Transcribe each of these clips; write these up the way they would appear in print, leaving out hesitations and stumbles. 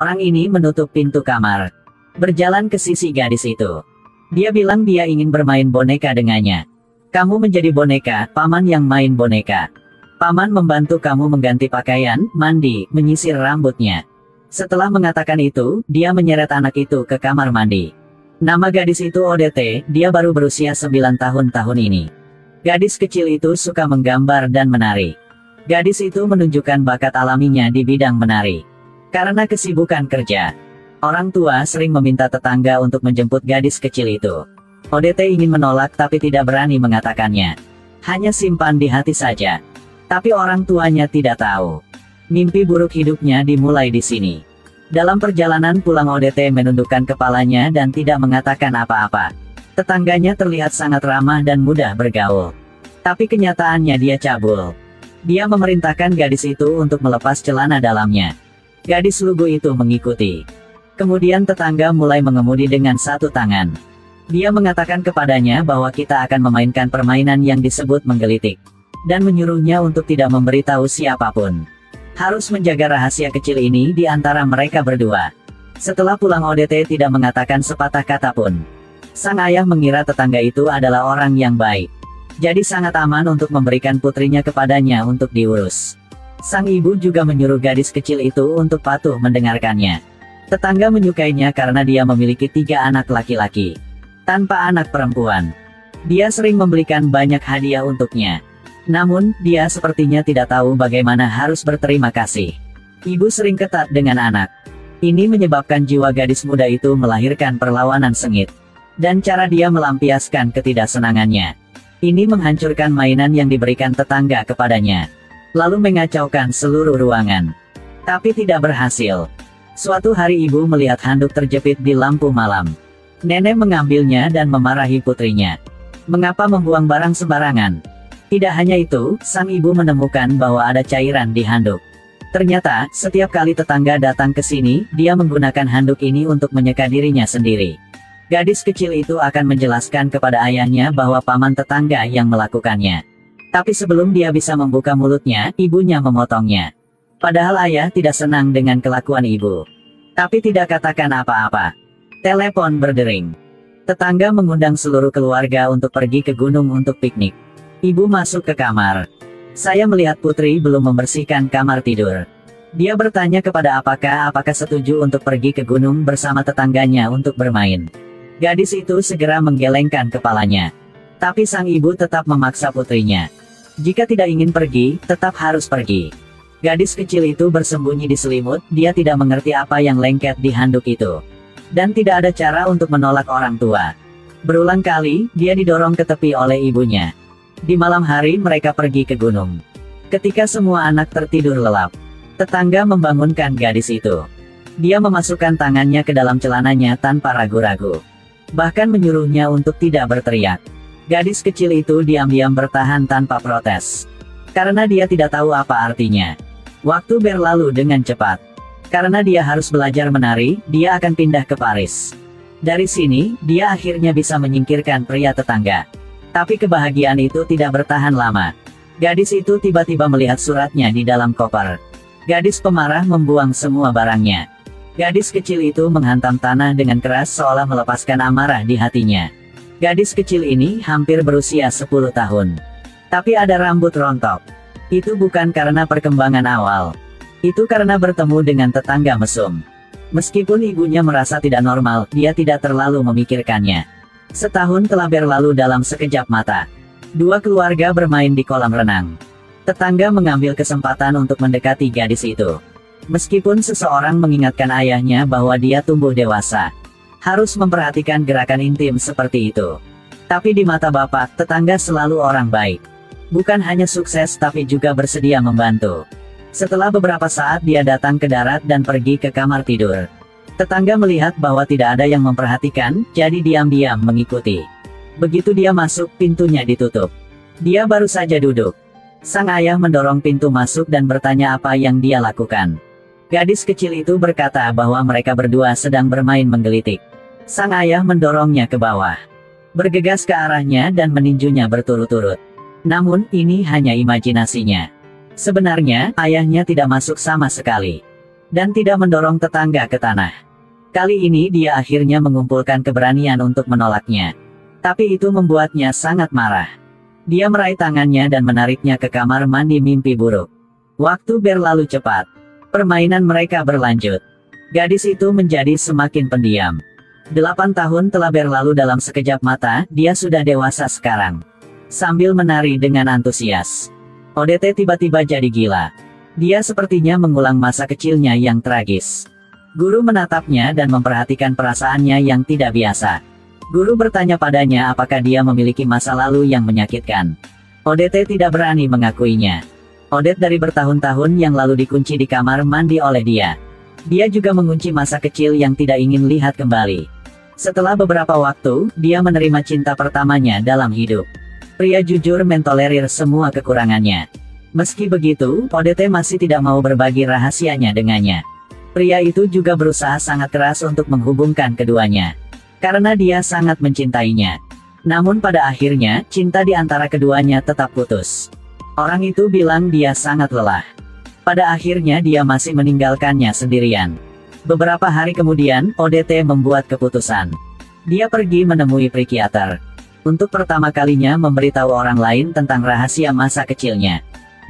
Orang ini menutup pintu kamar. Berjalan ke sisi gadis itu. Dia bilang dia ingin bermain boneka dengannya. Kamu menjadi boneka, paman yang main boneka. Paman membantu kamu mengganti pakaian, mandi, menyisir rambutnya. Setelah mengatakan itu, dia menyeret anak itu ke kamar mandi. Nama gadis itu ODT, dia baru berusia 9 tahun ini. Gadis kecil itu suka menggambar dan menari. Gadis itu menunjukkan bakat alaminya di bidang menari. Karena kesibukan kerja, orang tua sering meminta tetangga untuk menjemput gadis kecil itu. ODT ingin menolak tapi tidak berani mengatakannya. Hanya simpan di hati saja. Tapi orang tuanya tidak tahu. Mimpi buruk hidupnya dimulai di sini. Dalam perjalanan pulang ODT menundukkan kepalanya dan tidak mengatakan apa-apa. Tetangganya terlihat sangat ramah dan mudah bergaul. Tapi kenyataannya dia cabul. Dia memerintahkan gadis itu untuk melepas celana dalamnya. Gadis lugu itu mengikuti. Kemudian tetangga mulai mengemudi dengan satu tangan. Dia mengatakan kepadanya bahwa kita akan memainkan permainan yang disebut menggelitik. Dan menyuruhnya untuk tidak memberitahu siapapun. Harus menjaga rahasia kecil ini di antara mereka berdua. Setelah pulang ODT tidak mengatakan sepatah kata pun. Sang ayah mengira tetangga itu adalah orang yang baik. Jadi sangat aman untuk memberikan putrinya kepadanya untuk diurus. Sang ibu juga menyuruh gadis kecil itu untuk patuh mendengarkannya. Tetangga menyukainya karena dia memiliki 3 anak laki-laki. Tanpa anak perempuan. Dia sering memberikan banyak hadiah untuknya. Namun, dia sepertinya tidak tahu bagaimana harus berterima kasih. Ibu sering ketat dengan anak. Ini menyebabkan jiwa gadis muda itu melahirkan perlawanan sengit. Dan cara dia melampiaskan ketidaksenangannya. Ini menghancurkan mainan yang diberikan tetangga kepadanya. Lalu mengacaukan seluruh ruangan. Tapi tidak berhasil. Suatu hari ibu melihat handuk terjepit di lampu malam. Nenek mengambilnya dan memarahi putrinya. Mengapa membuang barang sembarangan? Tidak hanya itu, sang ibu menemukan bahwa ada cairan di handuk. Ternyata, setiap kali tetangga datang ke sini, dia menggunakan handuk ini untuk menyeka dirinya sendiri. Gadis kecil itu akan menjelaskan kepada ayahnya bahwa paman tetangga yang melakukannya. Tapi sebelum dia bisa membuka mulutnya, ibunya memotongnya. Padahal ayah tidak senang dengan kelakuan ibu. Tapi tidak katakan apa-apa. Telepon berdering. Tetangga mengundang seluruh keluarga untuk pergi ke gunung untuk piknik. Ibu masuk ke kamar. Saya melihat putri belum membersihkan kamar tidur. Dia bertanya kepada apakah setuju untuk pergi ke gunung bersama tetangganya untuk bermain. Gadis itu segera menggelengkan kepalanya. Tapi sang ibu tetap memaksa putrinya. Jika tidak ingin pergi, tetap harus pergi. Gadis kecil itu bersembunyi di selimut, dia tidak mengerti apa yang lengket di handuk itu. Dan tidak ada cara untuk menolak orang tua. Berulang kali, dia didorong ke tepi oleh ibunya. Di malam hari mereka pergi ke gunung. Ketika semua anak tertidur lelap, tetangga membangunkan gadis itu. Dia memasukkan tangannya ke dalam celananya tanpa ragu-ragu. Bahkan menyuruhnya untuk tidak berteriak. Gadis kecil itu diam-diam bertahan tanpa protes. Karena dia tidak tahu apa artinya. Waktu berlalu dengan cepat. Karena dia harus belajar menari, dia akan pindah ke Paris. Dari sini, dia akhirnya bisa menyingkirkan pria tetangga. Tapi kebahagiaan itu tidak bertahan lama. Gadis itu tiba-tiba melihat suratnya di dalam koper. Gadis pemarah membuang semua barangnya. Gadis kecil itu menghantam tanah dengan keras seolah melepaskan amarah di hatinya. Gadis kecil ini hampir berusia 10 tahun. Tapi ada rambut rontok. Itu bukan karena perkembangan awal. Itu karena bertemu dengan tetangga mesum. Meskipun ibunya merasa tidak normal, dia tidak terlalu memikirkannya. Setahun telah berlalu dalam sekejap mata. 2 keluarga bermain di kolam renang. Tetangga mengambil kesempatan untuk mendekati gadis itu. Meskipun seseorang mengingatkan ayahnya bahwa dia tumbuh dewasa. Harus memperhatikan gerakan intim seperti itu. Tapi di mata bapak, tetangga selalu orang baik. Bukan hanya sukses tapi juga bersedia membantu. Setelah beberapa saat dia datang ke darat dan pergi ke kamar tidur. Tetangga melihat bahwa tidak ada yang memperhatikan, jadi diam-diam mengikuti. Begitu dia masuk, pintunya ditutup. Dia baru saja duduk. Sang ayah mendorong pintu masuk dan bertanya apa yang dia lakukan. Gadis kecil itu berkata bahwa mereka berdua sedang bermain menggelitik. Sang ayah mendorongnya ke bawah. Bergegas ke arahnya dan meninjunya berturut-turut. Namun, ini hanya imajinasinya. Sebenarnya, ayahnya tidak masuk sama sekali. dan tidak mendorong tetangga ke tanah. Kali ini dia akhirnya mengumpulkan keberanian untuk menolaknya. Tapi itu membuatnya sangat marah. Dia meraih tangannya dan menariknya ke kamar mandi mimpi buruk. Waktu berlalu cepat. Permainan mereka berlanjut. Gadis itu menjadi semakin pendiam. 8 tahun telah berlalu dalam sekejap mata, dia sudah dewasa sekarang. Sambil menari dengan antusias, ODT tiba-tiba jadi gila. Dia sepertinya mengulang masa kecilnya yang tragis. Guru menatapnya dan memperhatikan perasaannya yang tidak biasa. Guru bertanya padanya apakah dia memiliki masa lalu yang menyakitkan. ODT tidak berani mengakuinya. Odette dari bertahun-tahun yang lalu dikunci di kamar mandi oleh dia. Dia juga mengunci masa kecil yang tidak ingin lihat kembali. Setelah beberapa waktu, dia menerima cinta pertamanya dalam hidup. Pria jujur mentolerir semua kekurangannya. Meski begitu, ODT masih tidak mau berbagi rahasianya dengannya. Pria itu juga berusaha sangat keras untuk menghubungkan keduanya. Karena dia sangat mencintainya. Namun pada akhirnya, cinta di antara keduanya tetap putus. Orang itu bilang dia sangat lelah. Pada akhirnya dia masih meninggalkannya sendirian. Beberapa hari kemudian, ODT membuat keputusan. Dia pergi menemui psikiater. Untuk pertama kalinya memberitahu orang lain tentang rahasia masa kecilnya.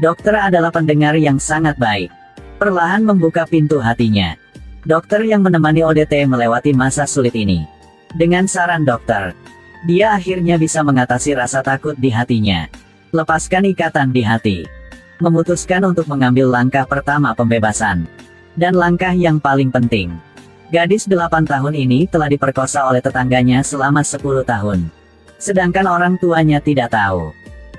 Dokter adalah pendengar yang sangat baik. Perlahan membuka pintu hatinya. Dokter yang menemani ODT melewati masa sulit ini. Dengan saran dokter, dia akhirnya bisa mengatasi rasa takut di hatinya. Lepaskan ikatan di hati. Memutuskan untuk mengambil langkah pertama pembebasan. Dan langkah yang paling penting. Gadis 8 tahun ini telah diperkosa oleh tetangganya selama 10 tahun. Sedangkan orang tuanya tidak tahu.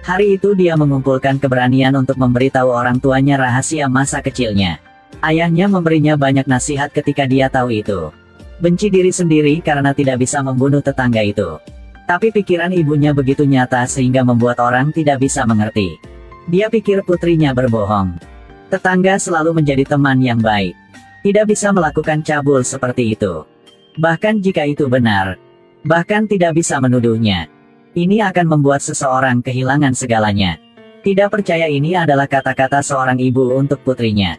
Hari itu dia mengumpulkan keberanian untuk memberitahu orang tuanya rahasia masa kecilnya. Ayahnya memberinya banyak nasihat ketika dia tahu itu. Benci diri sendiri karena tidak bisa membunuh tetangga itu. Tapi pikiran ibunya begitu nyata sehingga membuat orang tidak bisa mengerti. Dia pikir putrinya berbohong. Tetangga selalu menjadi teman yang baik. Tidak bisa melakukan cabul seperti itu. Bahkan jika itu benar. Bahkan tidak bisa menuduhnya. Ini akan membuat seseorang kehilangan segalanya. Tidak percaya ini adalah kata-kata seorang ibu untuk putrinya.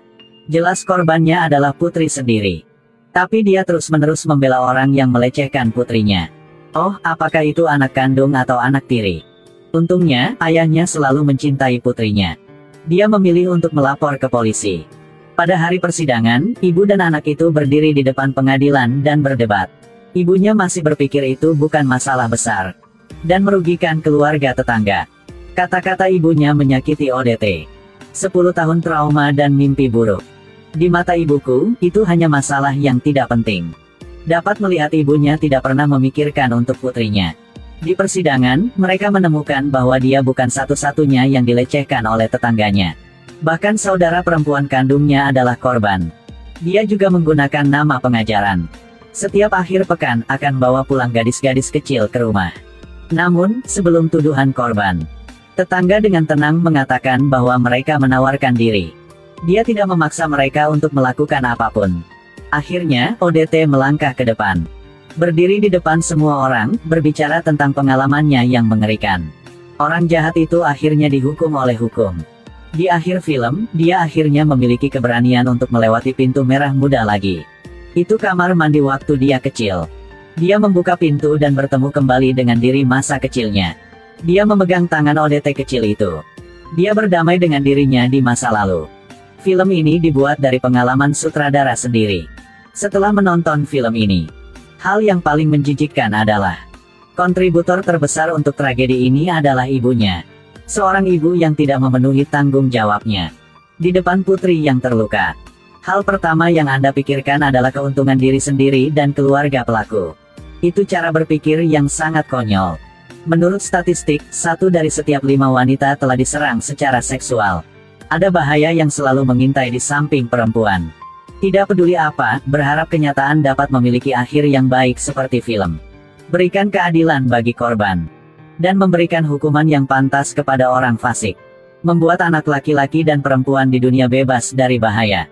Jelas korbannya adalah putri sendiri. Tapi dia terus-menerus membela orang yang melecehkan putrinya. Oh, apakah itu anak kandung atau anak tiri? Untungnya, ayahnya selalu mencintai putrinya. Dia memilih untuk melapor ke polisi. Pada hari persidangan, ibu dan anak itu berdiri di depan pengadilan dan berdebat. Ibunya masih berpikir itu bukan masalah besar. Dan merugikan keluarga tetangga. Kata-kata ibunya menyakiti ODT. 10 tahun trauma dan mimpi buruk. Di mata ibuku, itu hanya masalah yang tidak penting. Dapat melihat ibunya tidak pernah memikirkan untuk putrinya. Di persidangan, mereka menemukan bahwa dia bukan satu-satunya yang dilecehkan oleh tetangganya. Bahkan saudara perempuan kandungnya adalah korban. Dia juga menggunakan nama pengajaran. Setiap akhir pekan akan bawa pulang gadis-gadis kecil ke rumah. Namun, sebelum tuduhan korban, tetangga dengan tenang mengatakan bahwa mereka menawarkan diri. Dia tidak memaksa mereka untuk melakukan apapun. Akhirnya, ODT melangkah ke depan. Berdiri di depan semua orang, berbicara tentang pengalamannya yang mengerikan. Orang jahat itu akhirnya dihukum oleh hukum. Di akhir film, dia akhirnya memiliki keberanian untuk melewati pintu merah muda lagi. Itu kamar mandi waktu dia kecil. Dia membuka pintu dan bertemu kembali dengan diri masa kecilnya. Dia memegang tangan ODT kecil itu. Dia berdamai dengan dirinya di masa lalu. Film ini dibuat dari pengalaman sutradara sendiri. Setelah menonton film ini, hal yang paling menjijikkan adalah kontributor terbesar untuk tragedi ini adalah ibunya. Seorang ibu yang tidak memenuhi tanggung jawabnya. Di depan putri yang terluka. Hal pertama yang Anda pikirkan adalah keuntungan diri sendiri dan keluarga pelaku. Itu cara berpikir yang sangat konyol. Menurut statistik, 1 dari setiap 5 wanita telah diserang secara seksual. Ada bahaya yang selalu mengintai di samping perempuan. Tidak peduli apa, berharap kenyataan dapat memiliki akhir yang baik seperti film. Berikan keadilan bagi korban. Dan memberikan hukuman yang pantas kepada orang fasik. Membuat anak laki-laki dan perempuan di dunia bebas dari bahaya.